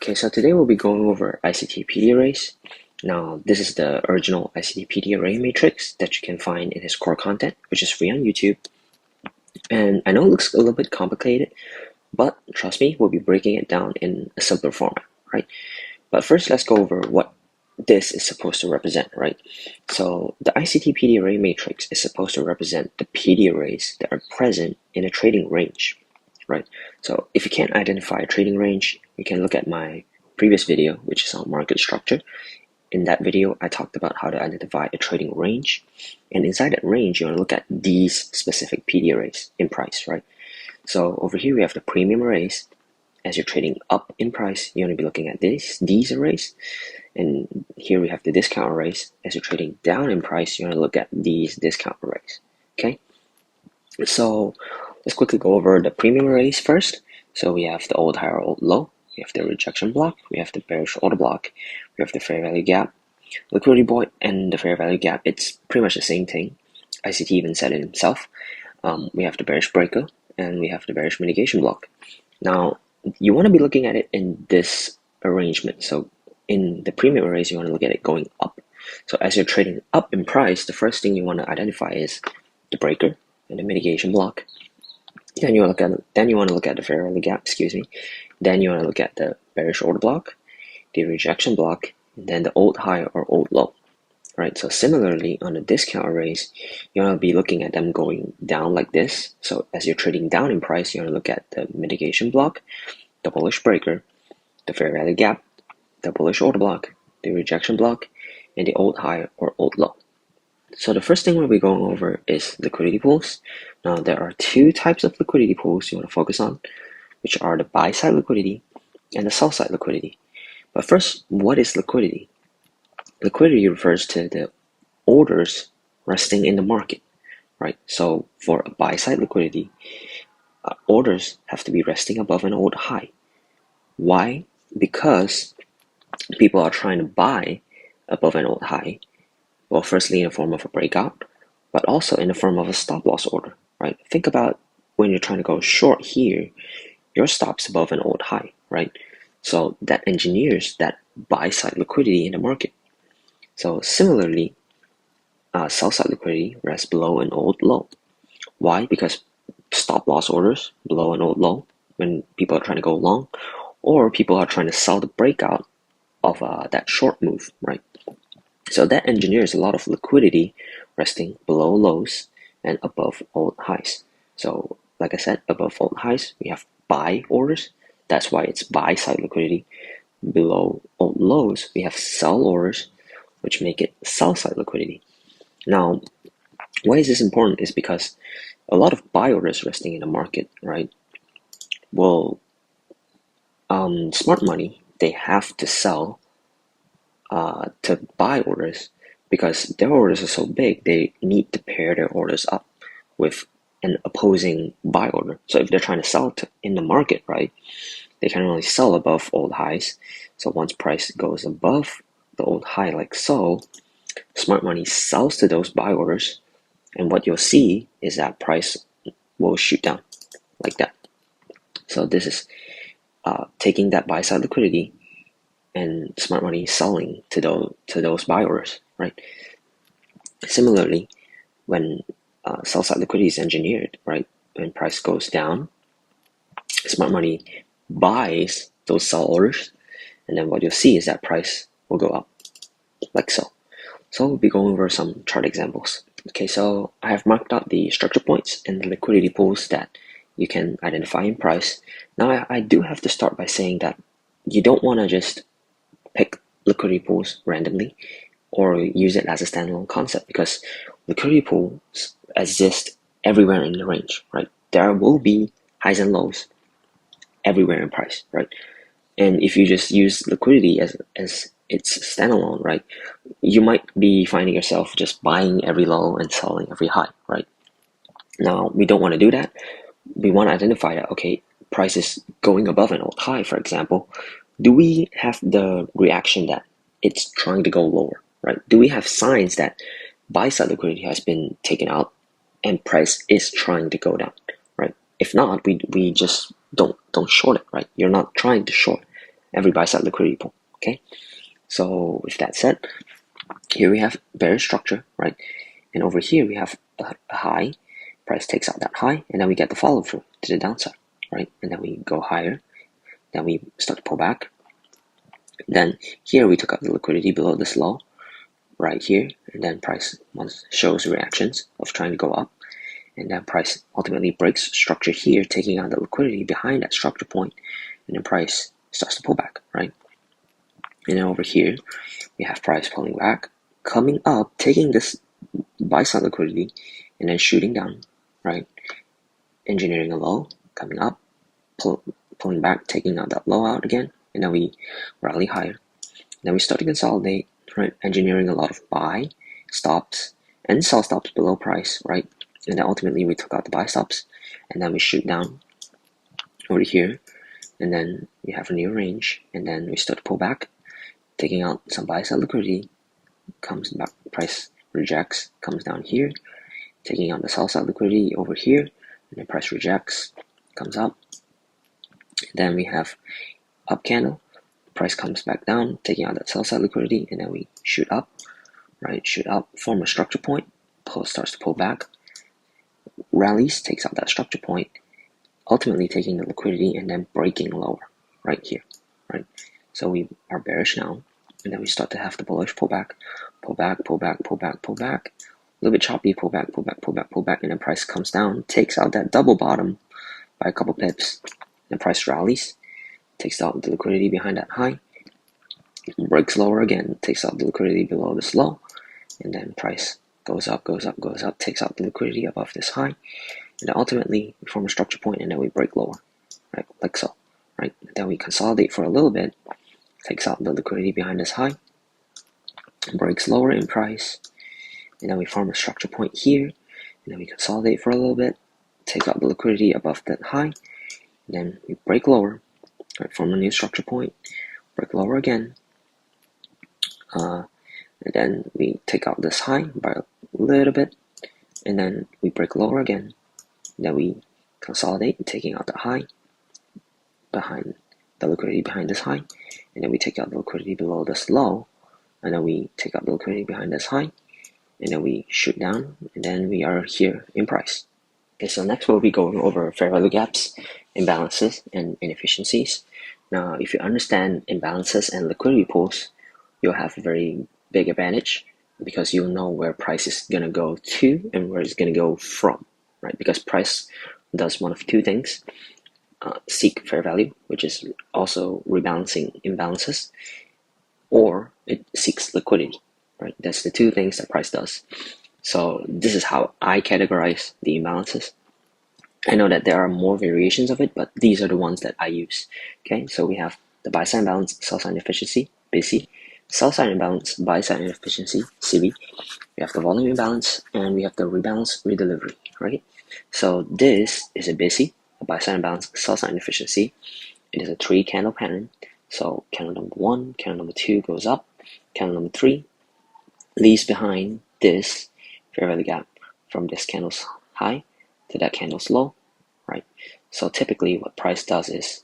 Okay, so today we'll be going over ICT PD arrays. Now, this is the original ICT PD array matrix that you can find in his core content, which is free on YouTube. And I know it looks a little bit complicated, but trust me, we'll be breaking it down in a simpler format, right? But first, let's go over what this is supposed to represent, right? So the ICT PD array matrix is supposed to represent the PD arrays that are present in a trading range, right? So if you can't identify a trading range, you can look at my previous video, which is on market structure. In that video, I talked about how to identify a trading range. And inside that range, you want to look at these specific PD arrays in price, right? So over here, we have the premium arrays. As you're trading up in price, you want to be looking at these arrays. And here we have the discount arrays. As you're trading down in price, you want to look at these discount arrays, okay? So let's quickly go over the premium arrays first. So we have the old high or old low. We have the rejection block. We have the bearish order block. We have the fair value gap, liquidity void, and the fair value gap. It's pretty much the same thing. ICT even said it himself. We have the bearish breaker, and we have the bearish mitigation block. Now, you want to be looking at it in this arrangement. So in the premium arrays, you want to look at it going up. So as you're trading up in price, the first thing you want to identify is the breaker and the mitigation block. Then you want to look at the fair value gap, Then you want to look at the bearish order block, the rejection block, and then the old high or old low, right? So similarly, on the discount arrays, you want to be looking at them going down like this. So as you're trading down in price, you want to look at the mitigation block, the bullish breaker, the fair value gap, the bullish order block, the rejection block, and the old high or old low. So the first thing we'll be going over is liquidity pools. Now there are two types of liquidity pools you want to focus on, which are the buy side liquidity and the sell side liquidity. But first, what is liquidity? Liquidity refers to the orders resting in the market, right? So for a buy side liquidity, orders have to be resting above an old high. Why? Because people are trying to buy above an old high. Well, firstly in the form of a breakout, but also in the form of a stop loss order, right? Think about when you're trying to go short here, your stop's above an old high, right? So that engineers that buy side liquidity in the market. So similarly, sell side liquidity rests below an old low. Why? Because stop loss orders below an old low when people are trying to go long, or people are trying to sell the breakout of that short move, right? So that engineers a lot of liquidity resting below lows and above old highs. So like I said, above old highs, we have buy orders. That's why it's buy side liquidity. Below old lows, we have sell orders, which make it sell side liquidity. Now, why is this important? Is because a lot of buy orders resting in the market, right? Well, smart money, they have to sell to buy orders because their orders are so big, they need to pair their orders up with an opposing buy order. So if they're trying to sell in the market, right, they can only sell above old highs. So once price goes above the old high like so, smart money sells to those buy orders, and what you'll see is that price will shoot down like that. So this is taking that buy side liquidity and smart money selling to those buy orders, right? Similarly, when sell side liquidity is engineered, right, when price goes down, smart money buys those sell orders, and then what you'll see is that price will go up like so. So we'll be going over some chart examples. Okay, so I have marked out the structure points and the liquidity pools that you can identify in price. Now I do have to start by saying that you don't want to just pick liquidity pools randomly or use it as a standalone concept, because liquidity pools exist everywhere in the range, right? There will be highs and lows everywhere in price, right? And if you just use liquidity as its standalone, right, you might be finding yourself just buying every low and selling every high, right? Now, we don't want to do that. We want to identify that, okay, price is going above an old high, for example. Do we have the reaction that it's trying to go lower, right? Do we have signs that buy side liquidity has been taken out and price is trying to go down, right? If not, we just don't short it, right? You're not trying to short. every buy side liquidity pool. Okay, so with that said, here we have bearish structure, right? And over here we have a high. Price takes out that high, and then we get the follow through to the downside, right? And then we go higher, then we start to pull back. Then here we took out the liquidity below this low, right here, and then price shows reactions of trying to go up, and then price ultimately breaks structure here, taking out the liquidity behind that structure point, and then price starts to pull back, right? And then over here we have price pulling back, coming up, taking this buy side liquidity, and then shooting down, right? Engineering a low, coming up, pulling back, taking out that low out again, and then we rally higher. Then we start to consolidate, right? Engineering a lot of buy stops and sell stops below price, right? And then ultimately we took out the buy stops, and then we shoot down over here, and then we have a new range, and then we start to pull back, taking out some buy side liquidity, comes back, price rejects, comes down here, taking out the sell side liquidity over here, and then price rejects, comes up. Then we have up candle, price comes back down, taking out that sell side liquidity, and then we shoot up, right? Shoot up, form a structure point, starts to pull back, rallies, takes out that structure point, ultimately taking the liquidity and then breaking lower right here, right? So we are bearish now, and then we start to have the bullish pullback, pull back, pull back, pull back, pull back, a little bit choppy, pull back, pull back, pull back, pull back, and then price comes down, takes out that double bottom by a couple pips, and price rallies, takes out the liquidity behind that high, breaks lower again, takes out the liquidity below this low, and then price goes up, goes up, goes up, takes out the liquidity above this high, and then ultimately we form a structure point, and then we break lower, right, like so, right? Then we consolidate for a little bit, takes out the liquidity behind this high, breaks lower in price, and then we form a structure point here, and then we consolidate for a little bit, take out the liquidity above that high, and then we break lower, right, form a new structure point, break lower again, and then we take out this high by a little bit, and then we break lower again, then we consolidate, taking out the high behind the liquidity behind this high, and then we take out the liquidity below this low, and then we take out the liquidity behind this high, and then we shoot down, and then we are here in price. Okay, so next we'll be going over fair value gaps, imbalances, and inefficiencies. Now, if you understand imbalances and liquidity pools, you'll have a very big advantage because you'll know where price is going to go to and where it's going to go from, right? Because price does one of two things: seek fair value, which is also rebalancing imbalances, or it seeks liquidity, right? That's the two things that price does. So this is how I categorize the imbalances. I know that there are more variations of it, but these are the ones that I use. Okay, so we have the buy side imbalance, sell side inefficiency, BC, sell side imbalance, buy side inefficiency, CB. We have the volume imbalance, and we have the rebalance redelivery, right? So this is a BC, a buy side imbalance, sell side inefficiency. It is a 3-candle pattern. So candle number 1, candle number 2 goes up, candle number 3 leaves behind this fair value gap from this candle's high to that candle's low, right? So typically what price does is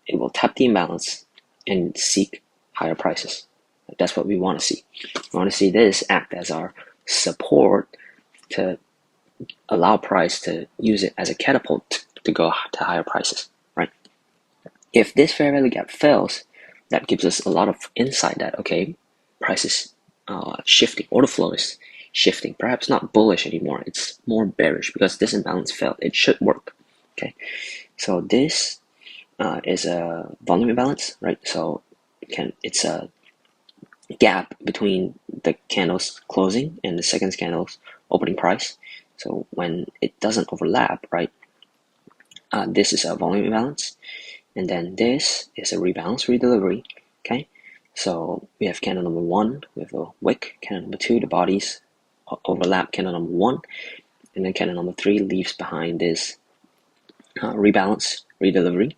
it will tap the imbalance and seek higher prices. That's what we want to see. We want to see this act as our support to allow price to use it as a catapult to go to higher prices, right? If this fair value gap fails, that gives us a lot of insight that, okay, price is shifting, order flow is shifting, perhaps not bullish anymore, it's more bearish because this imbalance failed. It should work. Okay, so this is a volume imbalance, right? So it's a gap between the candle's closing and the second candle's opening price. So when it doesn't overlap, right, this is a volume imbalance, and then this is a rebalance redelivery. Okay, so we have candle number 1 with a wick, candle number 2, the bodies overlap candle number 1, and then candle number 3 leaves behind this rebalance redelivery.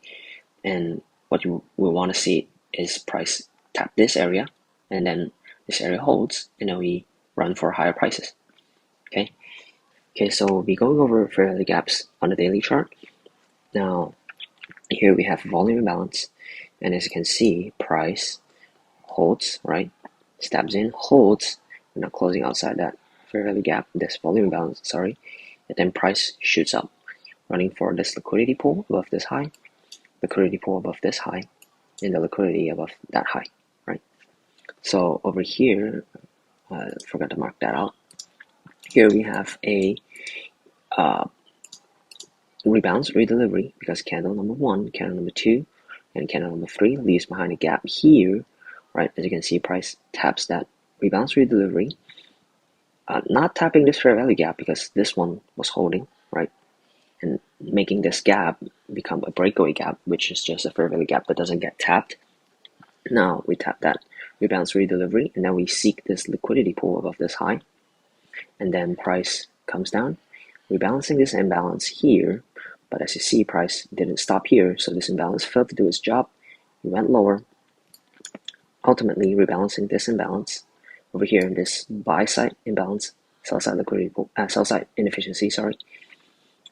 And what you will want to see is price tap this area, and then this area holds, and then we run for higher prices. Okay, so we'll be going over fair value gaps on the daily chart. Now here we have volume imbalance, And as you can see, price holds, right? Stabs in, holds, we're not closing outside that fair value gap, this volume imbalance, sorry. And then price shoots up, running for this liquidity pool above this high, liquidity pool above this high, and the liquidity above that high, right? So over here, forgot to mark that out. Here we have a rebounds, redelivery, because candle number 1, candle number 2, and candle number 3 leaves behind a gap here, right? As you can see, price taps that rebounds, redelivery, not tapping this fair value gap because this one was holding, right? And making this gap become a breakaway gap, which is just a fair value gap that doesn't get tapped. Now we tap that rebounds, redelivery, and then we seek this liquidity pool above this high, and then price comes down, rebalancing this imbalance here. But as you see, price didn't stop here, so this imbalance failed to do its job. It went lower, ultimately rebalancing this imbalance over here in this buy side imbalance, sell side liquidity pool, sell side inefficiency, sorry.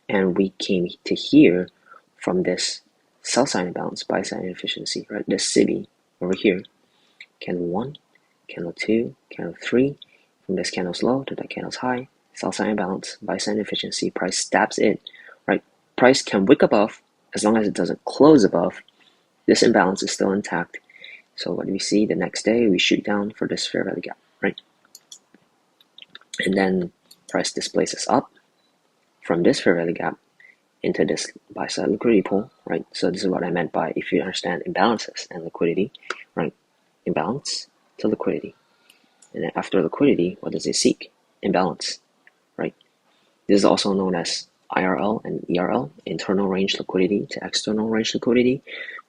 And we came to here from this sell side imbalance, buy side inefficiency, right? This city over here, candle 1, candle 2, candle 3, from this candle's low to that candle's high, sell side imbalance, buy side inefficiency, price stabs it, right? Price can wick above, as long as it doesn't close above, this imbalance is still intact. So what do we see? The next day we shoot down for this fair value gap, right? And then price displaces up from this fair value gap into this buy side liquidity pool, right? So this is what I meant by, if you understand imbalances and liquidity, right? Imbalance to liquidity. And then after liquidity, what does it seek? Imbalance, right? This is also known as IRL and ERL, internal range liquidity to external range liquidity,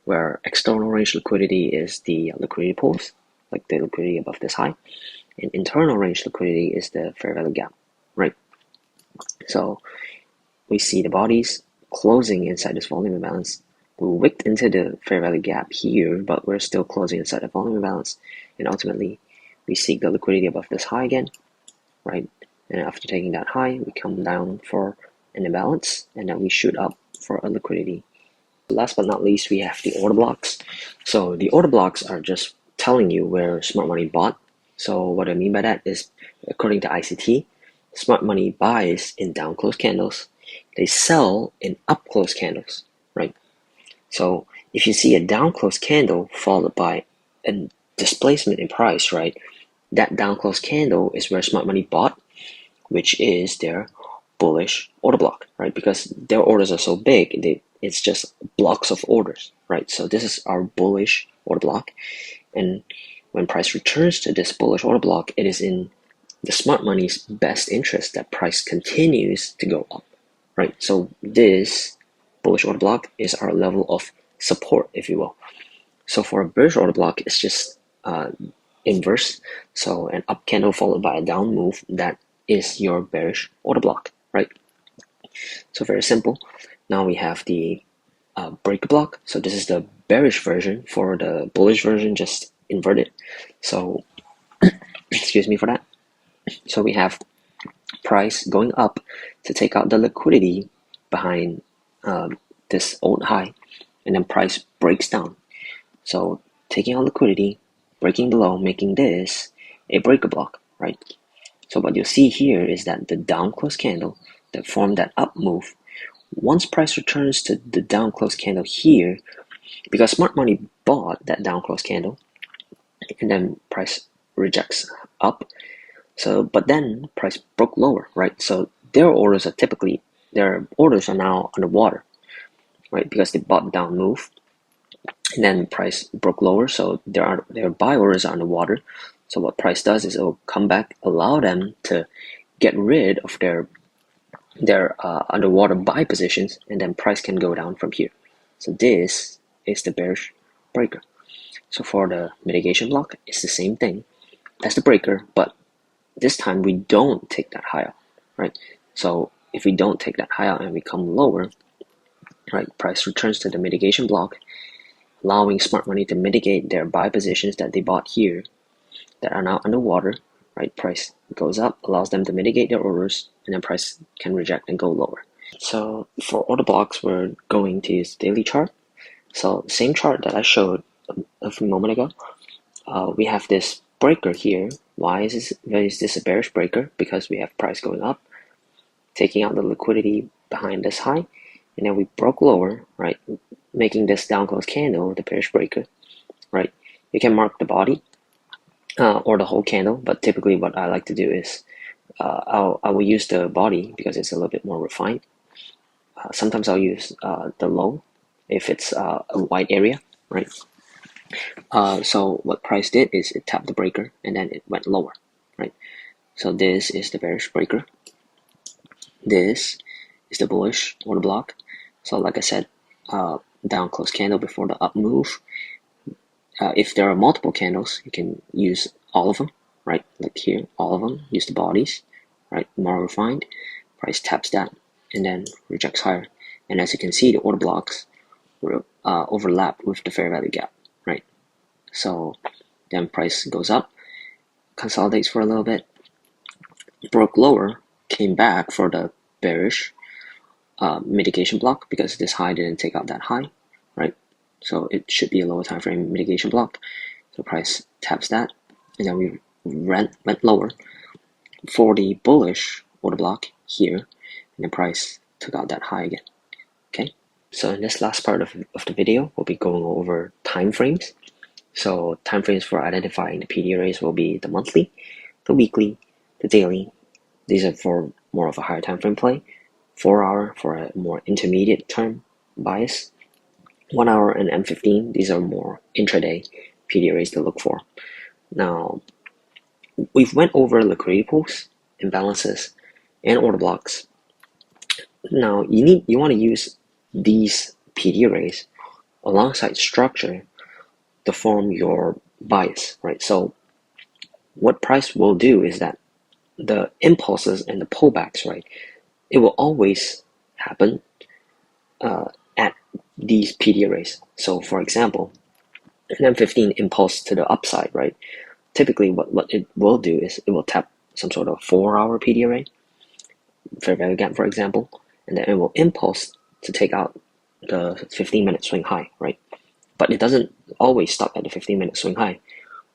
where external range liquidity is the liquidity pools, like the liquidity above this high, and internal range liquidity is the fair value gap, right? So we see the bodies closing inside this volume imbalance. We wicked into the fair value gap here, but we're still closing inside the volume imbalance, and ultimately we seek the liquidity above this high again, right? And after taking that high, we come down for an imbalance, and then we shoot up for a liquidity. Last but not least, we have the order blocks. So the order blocks are just telling you where smart money bought. So what I mean by that is, according to ICT, smart money buys in down close candles, they sell in up close candles, right? So if you see a down close candle followed by a displacement in price, right, that down close candle is where smart money bought, which is their bullish order block, right? Because their orders are so big, it's just blocks of orders, right? So this is our bullish order block, and when price returns to this bullish order block, it is in the smart money's best interest that price continues to go up, right? So this bullish order block is our level of support, if you will. So for a bearish order block, it's just inverse. So an up candle followed by a down move, that is your bearish order block, right? So very simple. Now we have the break block. So this is the bearish version. For the bullish version, just invert it. So excuse me for that. So we have price going up to take out the liquidity behind this old high, and then price breaks down. So taking out liquidity, breaking below, making this a breaker block, right? So what you'll see here is that the down close candle that formed that up move, once price returns to the down close candle here, because smart money bought that down close candle, and then price rejects up. So, but then price broke lower, right? So their orders are now underwater, right? Because they bought the down move, and then price broke lower, so their buy orders are underwater. So what price does is it will come back, allow them to get rid of their underwater buy positions, and then price can go down from here. So this is the bearish breaker. So for the mitigation block, it's the same thing as the breaker, but this time we don't take that high out, right? So if we don't take that high out and we come lower, right, price returns to the mitigation block, allowing smart money to mitigate their buy positions that they bought here that are now underwater, right? Price goes up, allows them to mitigate their orders, and then price can reject and go lower. So for order blocks, we're going to use daily chart. So same chart that I showed a few moments ago, we have this breaker here. Why is this a bearish breaker? Because we have price going up, taking out the liquidity behind this high, and then we broke lower, right? Making this down close candle the bearish breaker, right? You can mark the body or the whole candle, but typically what I like to do is I will use the body because it's a little bit more refined. Sometimes I'll use the low if it's a wide area, right? So what price did is it tapped the breaker and then it went lower, right? So this is the bearish breaker. This is the bullish order block. So like I said, down close candle before the up move. If there are multiple candles, you can use all of them, right? Like here, all of them, use the bodies, right? More refined, price taps that and then rejects higher. And as you can see, the order blocks will overlap with the fair value gap, right? So then price goes up, consolidates for a little bit, broke lower, came back for the bearish mitigation block because this high didn't take out that high, right? So it should be a lower time frame mitigation block. So price taps that, and then we went lower for the bullish order block here, and the price took out that high again. Okay, so in this last part of the video, we'll be going over time frames. So time frames for identifying the PD arrays will be the monthly, the weekly, the daily. These are for more of a higher time frame play. 4 hour for a more intermediate term bias. 1 hour and M15, these are more intraday PD arrays to look for. Now, we've went over liquidity pools, imbalances, and order blocks. Now, you want to use these PD arrays alongside structure to form your bias, right? So what price will do is that the impulses and the pullbacks, right, it will always happen at these PD arrays. So for example, an M15 impulse to the upside, right? Typically what it will do is it will tap some sort of 4 hour PD array, fair value gap for example, and then it will impulse to take out the 15-minute swing high, right? But it doesn't always stop at the 15-minute swing high.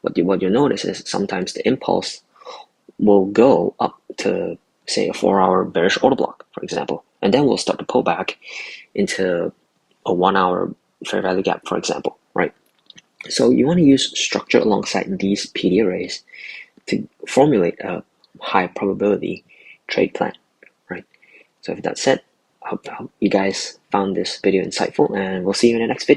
What you'll notice is sometimes the impulse will go up to say a 4 hour bearish order block, for example, and then we'll start to pull back into a 1 hour fair value gap, for example, right? So you want to use structure alongside these PD arrays to formulate a high probability trade plan, right? So with that said, I hope you guys found this video insightful, and we'll see you in the next video.